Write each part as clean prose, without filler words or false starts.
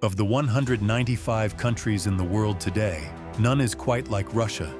Of the 195 countries in the world today, none is quite like Russia.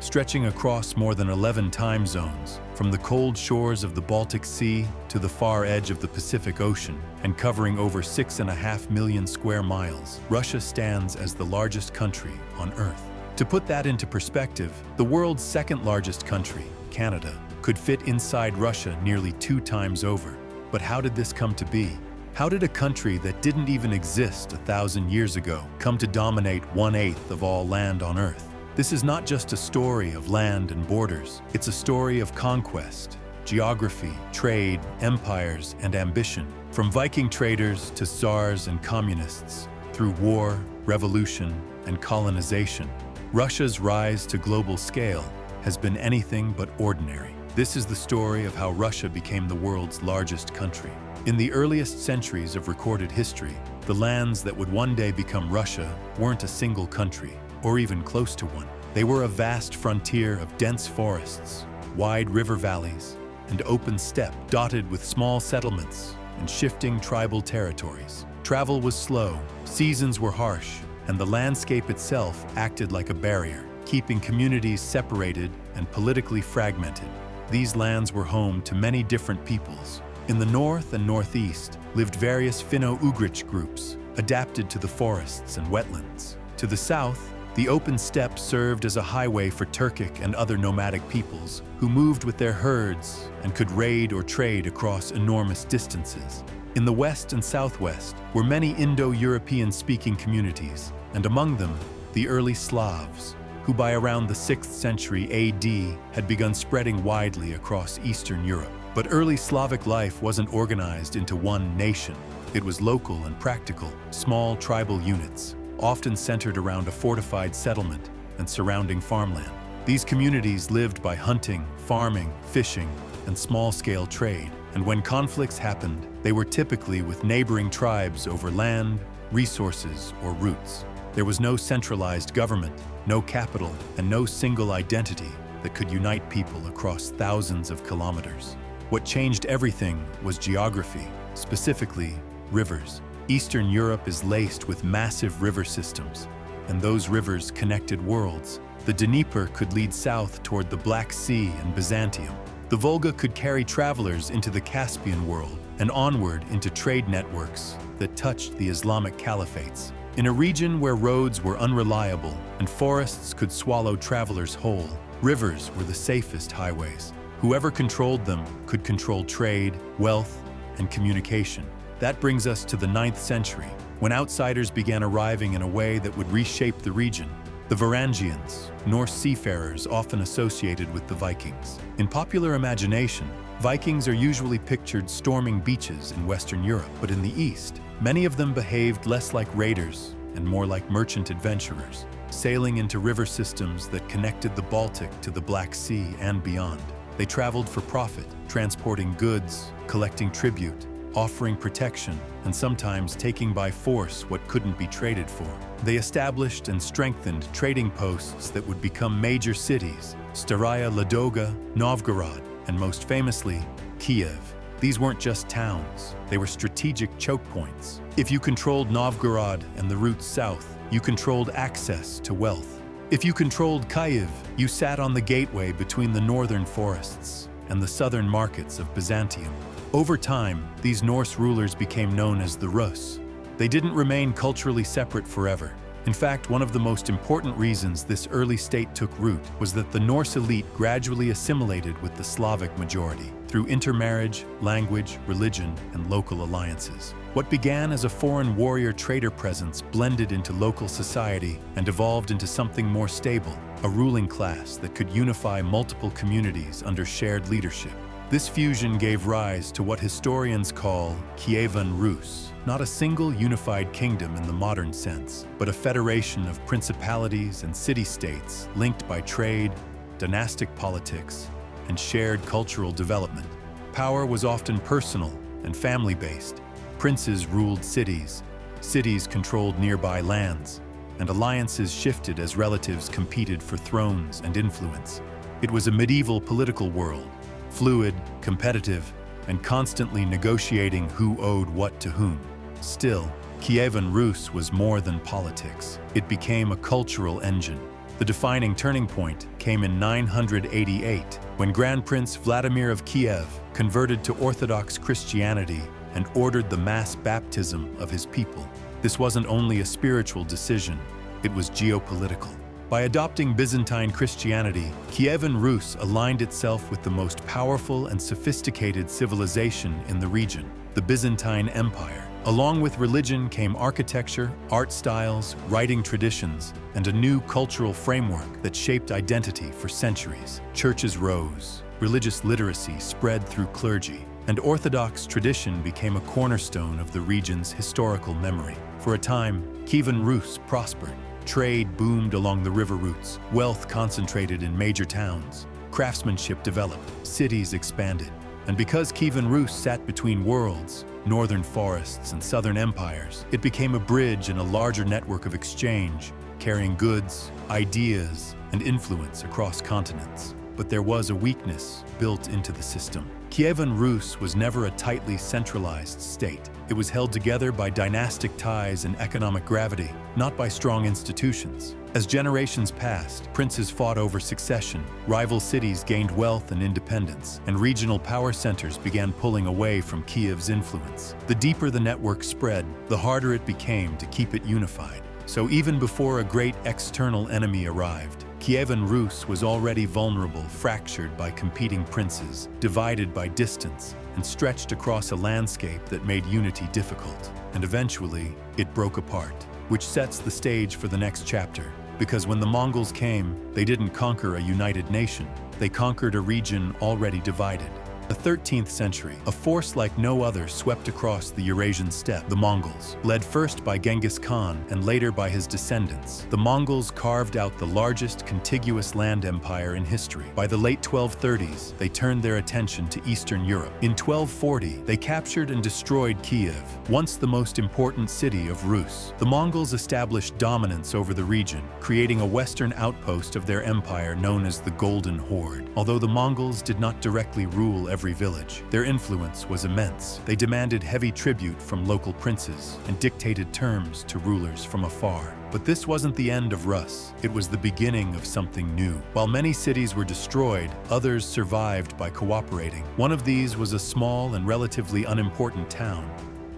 Stretching across more than 11 time zones, from the cold shores of the Baltic Sea to the far edge of the Pacific Ocean, and covering over 6.5 million square miles, Russia stands as the largest country on Earth. To put that into perspective, the world's second largest country, Canada, could fit inside Russia nearly 2 times over. But how did this come to be? How did a country that didn't even exist 1,000 years ago come to dominate 1/8 of all land on Earth? This is not just a story of land and borders. It's a story of conquest, geography, trade, empires, and ambition. From Viking traders to tsars and communists, through war, revolution, and colonization, Russia's rise to global scale has been anything but ordinary. This is the story of how Russia became the world's largest country. In the earliest centuries of recorded history, the lands that would one day become Russia weren't a single country, or even close to one. They were a vast frontier of dense forests, wide river valleys, and open steppe dotted with small settlements and shifting tribal territories. Travel was slow, seasons were harsh, and the landscape itself acted like a barrier, keeping communities separated and politically fragmented. These lands were home to many different peoples. In the north and northeast lived various Finno-Ugric groups, adapted to the forests and wetlands. To the south, the open steppe served as a highway for Turkic and other nomadic peoples who moved with their herds and could raid or trade across enormous distances. In the west and southwest were many Indo-European-speaking communities, and among them, the early Slavs, who by around the 6th century AD had begun spreading widely across Eastern Europe. But early Slavic life wasn't organized into one nation. It was local and practical, small tribal units, often centered around a fortified settlement and surrounding farmland. These communities lived by hunting, farming, fishing, and small-scale trade. And when conflicts happened, they were typically with neighboring tribes over land, resources, or roots. There was no centralized government, no capital, and no single identity that could unite people across thousands of kilometers. What changed everything was geography, specifically rivers. Eastern Europe is laced with massive river systems, and those rivers connected worlds. The Dnieper could lead south toward the Black Sea and Byzantium. The Volga could carry travelers into the Caspian world and onward into trade networks that touched the Islamic caliphates. In a region where roads were unreliable and forests could swallow travelers whole, rivers were the safest highways. Whoever controlled them could control trade, wealth, and communication. That brings us to the 9th century, when outsiders began arriving in a way that would reshape the region. The Varangians, Norse seafarers often associated with the Vikings. In popular imagination, Vikings are usually pictured storming beaches in Western Europe, but in the East, many of them behaved less like raiders and more like merchant adventurers, sailing into river systems that connected the Baltic to the Black Sea and beyond. They traveled for profit, transporting goods, collecting tribute, offering protection, and sometimes taking by force what couldn't be traded for. They established and strengthened trading posts that would become major cities: Staraya Ladoga, Novgorod, and most famously, Kiev. These weren't just towns, they were strategic choke points. If you controlled Novgorod and the route south, you controlled access to wealth. If you controlled Kyiv, you sat on the gateway between the northern forests and the southern markets of Byzantium. Over time, these Norse rulers became known as the Rus. They didn't remain culturally separate forever. In fact, one of the most important reasons this early state took root was that the Norse elite gradually assimilated with the Slavic majority through intermarriage, language, religion, and local alliances. What began as a foreign warrior-trader presence blended into local society and evolved into something more stable, a ruling class that could unify multiple communities under shared leadership. This fusion gave rise to what historians call Kievan Rus, not a single unified kingdom in the modern sense, but a federation of principalities and city-states linked by trade, dynastic politics, and shared cultural development. Power was often personal and family-based. Princes ruled cities, cities controlled nearby lands, and alliances shifted as relatives competed for thrones and influence. It was a medieval political world, fluid, competitive, and constantly negotiating who owed what to whom. Still, Kievan Rus was more than politics. It became a cultural engine. The defining turning point came in 988, when Grand Prince Vladimir of Kiev converted to Orthodox Christianity and ordered the mass baptism of his people. This wasn't only a spiritual decision, it was geopolitical. By adopting Byzantine Christianity, Kievan Rus aligned itself with the most powerful and sophisticated civilization in the region, the Byzantine Empire. Along with religion came architecture, art styles, writing traditions, and a new cultural framework that shaped identity for centuries. Churches rose, religious literacy spread through clergy, and Orthodox tradition became a cornerstone of the region's historical memory. For a time, Kievan Rus prospered. Trade boomed along the river routes, wealth concentrated in major towns, craftsmanship developed, cities expanded. And because Kievan Rus sat between worlds, northern forests and southern empires, it became a bridge in a larger network of exchange, carrying goods, ideas, and influence across continents. But there was a weakness built into the system. Kievan Rus was never a tightly centralized state. It was held together by dynastic ties and economic gravity, not by strong institutions. As generations passed, princes fought over succession, rival cities gained wealth and independence, and regional power centers began pulling away from Kiev's influence. The deeper the network spread, the harder it became to keep it unified. So even before a great external enemy arrived, Kievan Rus was already vulnerable, fractured by competing princes, divided by distance, and stretched across a landscape that made unity difficult. And eventually, it broke apart, which sets the stage for the next chapter. Because when the Mongols came, they didn't conquer a united nation. They conquered a region already divided. The 13th century, a force like no other swept across the Eurasian steppe. The Mongols, led first by Genghis Khan and later by his descendants, the Mongols carved out the largest contiguous land empire in history. By the late 1230s, they turned their attention to Eastern Europe. In 1240, they captured and destroyed Kiev, once the most important city of Rus. The Mongols established dominance over the region, creating a western outpost of their empire known as the Golden Horde. Although the Mongols did not directly rule every village, their influence was immense. They demanded heavy tribute from local princes and dictated terms to rulers from afar. But this wasn't the end of Rus. It was the beginning of something new. While many cities were destroyed, others survived by cooperating. One of these was a small and relatively unimportant town,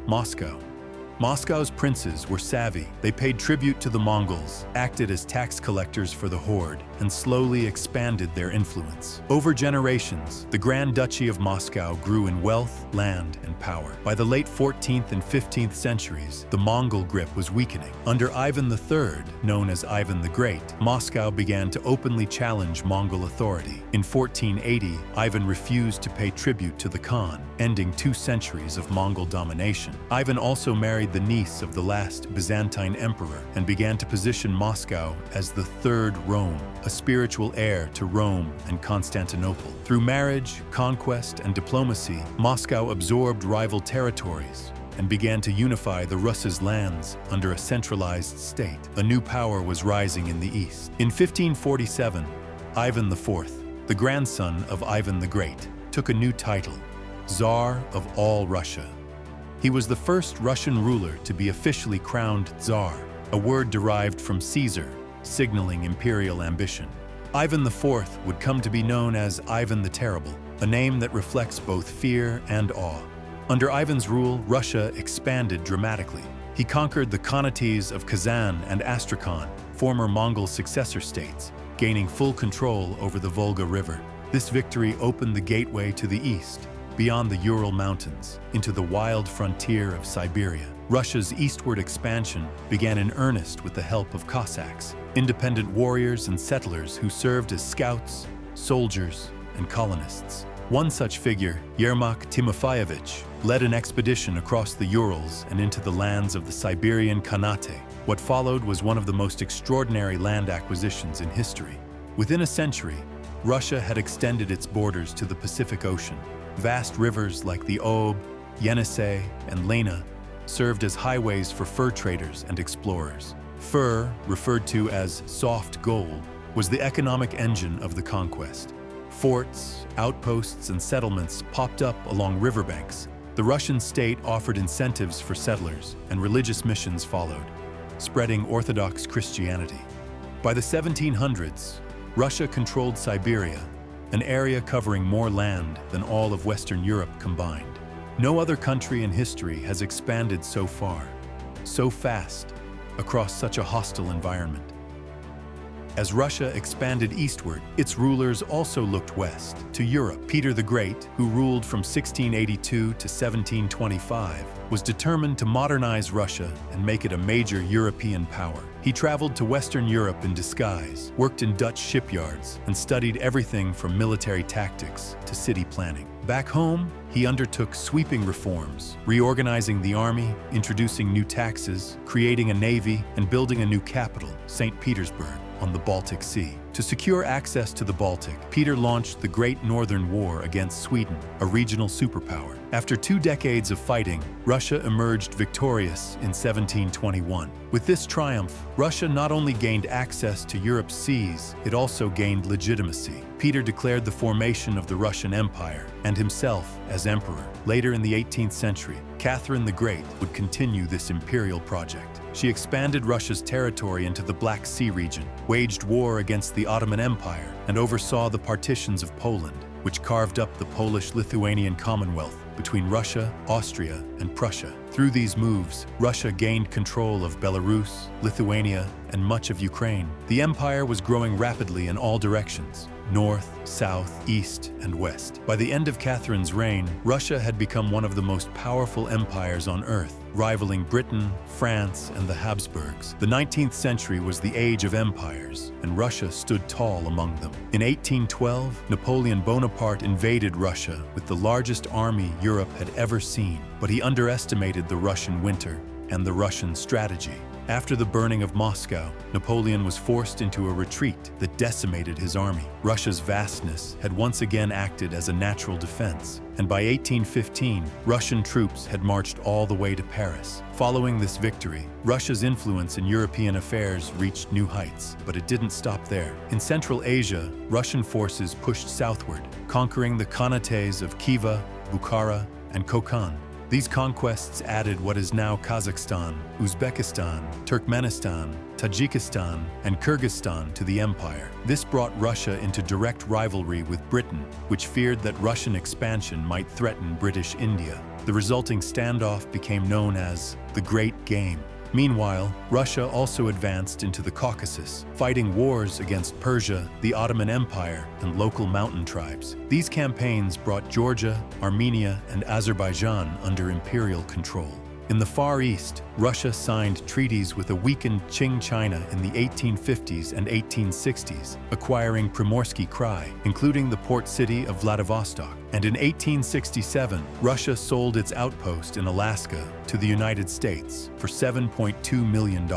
Moscow. Moscow's princes were savvy. They paid tribute to the Mongols, acted as tax collectors for the horde, and slowly expanded their influence. Over generations, the Grand Duchy of Moscow grew in wealth, land, and power. By the late 14th and 15th centuries, the Mongol grip was weakening. Under Ivan III, known as Ivan the Great, Moscow began to openly challenge Mongol authority. In 1480, Ivan refused to pay tribute to the Khan, ending 2 centuries of Mongol domination. Ivan also married the niece of the last Byzantine emperor and began to position Moscow as the Third Rome, a spiritual heir to Rome and Constantinople. Through marriage, conquest, and diplomacy, Moscow absorbed rival territories and began to unify the Rus' lands under a centralized state. A new power was rising in the east. In 1547, Ivan IV, the grandson of Ivan the Great, took a new title, Tsar of all Russia. He was the first Russian ruler to be officially crowned Tsar, a word derived from Caesar, signaling imperial ambition. Ivan IV would come to be known as Ivan the Terrible, a name that reflects both fear and awe. Under Ivan's rule, Russia expanded dramatically. He conquered the Khanates of Kazan and Astrakhan, former Mongol successor states, gaining full control over the Volga River. This victory opened the gateway to the east, beyond the Ural Mountains, into the wild frontier of Siberia. Russia's eastward expansion began in earnest with the help of Cossacks, independent warriors and settlers who served as scouts, soldiers, and colonists. One such figure, Yermak Timofeyevich, led an expedition across the Urals and into the lands of the Siberian Khanate. What followed was one of the most extraordinary land acquisitions in history. Within a century, Russia had extended its borders to the Pacific Ocean. Vast rivers like the Ob, Yenisei, and Lena served as highways for fur traders and explorers. Fur, referred to as soft gold, was the economic engine of the conquest. Forts, outposts, and settlements popped up along riverbanks, The Russian state offered incentives for settlers, and religious missions followed, spreading Orthodox Christianity. By the 1700s, Russia controlled Siberia, an area covering more land than all of Western Europe combined. No other country in history has expanded so far, so fast, across such a hostile environment. As Russia expanded eastward, its rulers also looked west, to Europe. Peter the Great, who ruled from 1682 to 1725, was determined to modernize Russia and make it a major European power. He traveled to Western Europe in disguise, worked in Dutch shipyards, and studied everything from military tactics to city planning. Back home, he undertook sweeping reforms, reorganizing the army, introducing new taxes, creating a navy, and building a new capital, St. Petersburg, on the Baltic Sea. To secure access to the Baltic, Peter launched the Great Northern War against Sweden, a regional superpower. After 2 decades of fighting, Russia emerged victorious in 1721. With this triumph, Russia not only gained access to Europe's seas, it also gained legitimacy. Peter declared the formation of the Russian Empire, and himself as emperor. Later in the 18th century, Catherine the Great would continue this imperial project. She expanded Russia's territory into the Black Sea region, waged war against the Ottoman Empire, and oversaw the partitions of Poland, which carved up the Polish-Lithuanian Commonwealth between Russia, Austria, and Prussia. Through these moves, Russia gained control of Belarus, Lithuania, and much of Ukraine. The empire was growing rapidly in all directions: north, south, east, and west. By the end of Catherine's reign, Russia had become one of the most powerful empires on earth, rivaling Britain, France, and the Habsburgs. The 19th century was the age of empires, and Russia stood tall among them. In 1812, Napoleon Bonaparte invaded Russia with the largest army Europe had ever seen, but he underestimated the Russian winter and the Russian strategy. After the burning of Moscow, Napoleon was forced into a retreat that decimated his army. Russia's vastness had once again acted as a natural defense, and by 1815, Russian troops had marched all the way to Paris. Following this victory, Russia's influence in European affairs reached new heights, but it didn't stop there. In Central Asia, Russian forces pushed southward, conquering the Khanates of Khiva, Bukhara, and Kokand. These conquests added what is now Kazakhstan, Uzbekistan, Turkmenistan, Tajikistan, and Kyrgyzstan to the empire. This brought Russia into direct rivalry with Britain, which feared that Russian expansion might threaten British India. The resulting standoff became known as the Great Game. Meanwhile, Russia also advanced into the Caucasus, fighting wars against Persia, the Ottoman Empire, and local mountain tribes. These campaigns brought Georgia, Armenia, and Azerbaijan under imperial control. In the Far East, Russia signed treaties with a weakened Qing China in the 1850s and 1860s, acquiring Primorsky Krai, including the port city of Vladivostok. And in 1867, Russia sold its outpost in Alaska to the United States for $7.2 million.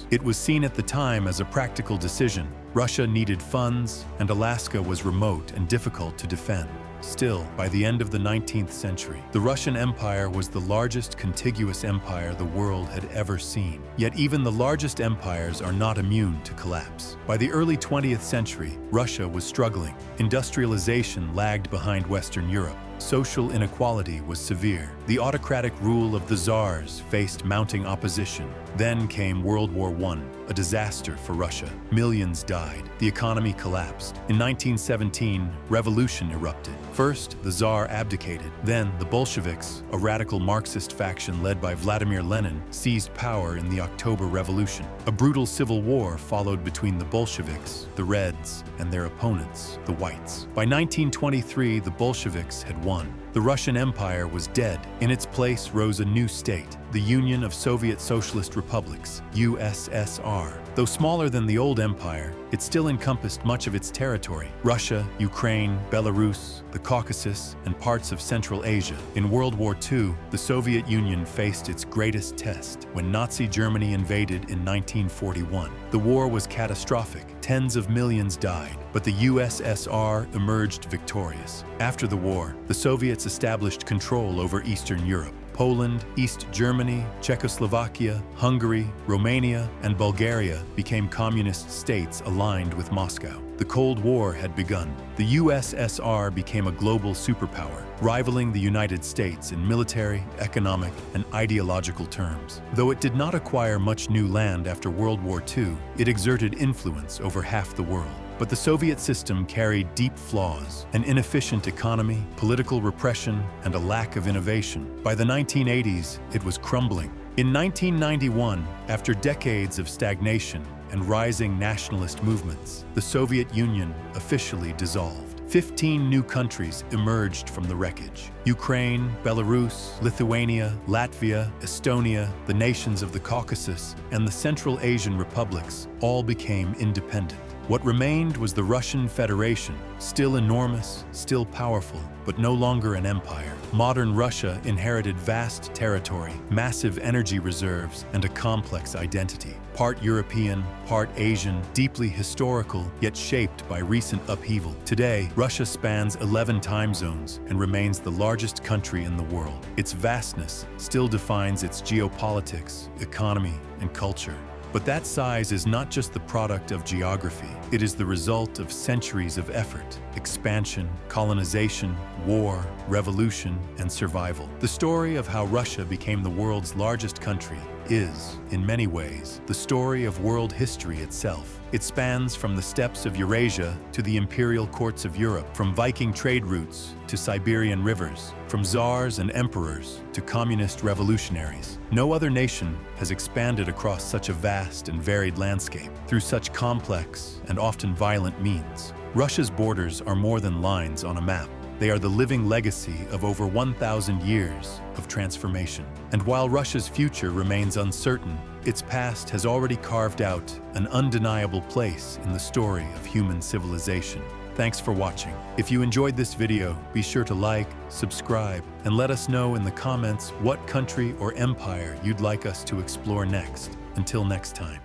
It was seen at the time as a practical decision. Russia needed funds, and Alaska was remote and difficult to defend. Still, by the end of the 19th century, the Russian Empire was the largest contiguous empire the world had ever seen. Yet even the largest empires are not immune to collapse. By the early 20th century, Russia was struggling. Industrialization lagged behind Western Europe. Social inequality was severe. The autocratic rule of the tsars faced mounting opposition. Then came World War I, a disaster for Russia. Millions died. The economy collapsed. In 1917, revolution erupted. First, the Tsar abdicated. Then, the Bolsheviks, a radical Marxist faction led by Vladimir Lenin, seized power in the October Revolution. A brutal civil war followed between the Bolsheviks, the Reds, and their opponents, the Whites. By 1923, the Bolsheviks had won. The Russian Empire was dead. In its place rose a new state, the Union of Soviet Socialist Republics, USSR. Though smaller than the old empire, it still encompassed much of its territory: Russia, Ukraine, Belarus, the Caucasus, and parts of Central Asia. In World War II, the Soviet Union faced its greatest test when Nazi Germany invaded in 1941. The war was catastrophic. Tens of millions died, but the USSR emerged victorious. After the war, the Soviets established control over Eastern Europe. Poland, East Germany, Czechoslovakia, Hungary, Romania, and Bulgaria became communist states aligned with Moscow. The Cold War had begun. The USSR became a global superpower, rivaling the United States in military, economic, and ideological terms. Though it did not acquire much new land after World War II, it exerted influence over half the world. But the Soviet system carried deep flaws: an inefficient economy, political repression, and a lack of innovation. By the 1980s, it was crumbling. In 1991, after decades of stagnation and rising nationalist movements, the Soviet Union officially dissolved. 15 new countries emerged from the wreckage: Ukraine, Belarus, Lithuania, Latvia, Estonia, the nations of the Caucasus, and the Central Asian republics all became independent. What remained was the Russian Federation, still enormous, still powerful, but no longer an empire. Modern Russia inherited vast territory, massive energy reserves, and a complex identity. Part European, part Asian, deeply historical, yet shaped by recent upheaval. Today, Russia spans 11 time zones and remains the largest country in the world. Its vastness still defines its geopolitics, economy, and culture. But that size is not just the product of geography. It is the result of centuries of effort, expansion, colonization, war, revolution, and survival. The story of how Russia became the world's largest country is, in many ways, the story of world history itself. It spans from the steppes of Eurasia to the imperial courts of Europe, from Viking trade routes to Siberian rivers, from czars and emperors to communist revolutionaries. No other nation has expanded across such a vast and varied landscape through such complex and often violent means. Russia's borders are more than lines on a map. They are the living legacy of over 1,000 years of transformation. And while Russia's future remains uncertain, its past has already carved out an undeniable place in the story of human civilization. Thanks for watching. If you enjoyed this video, be sure to like, subscribe, and let us know in the comments what country or empire you'd like us to explore next. Until next time.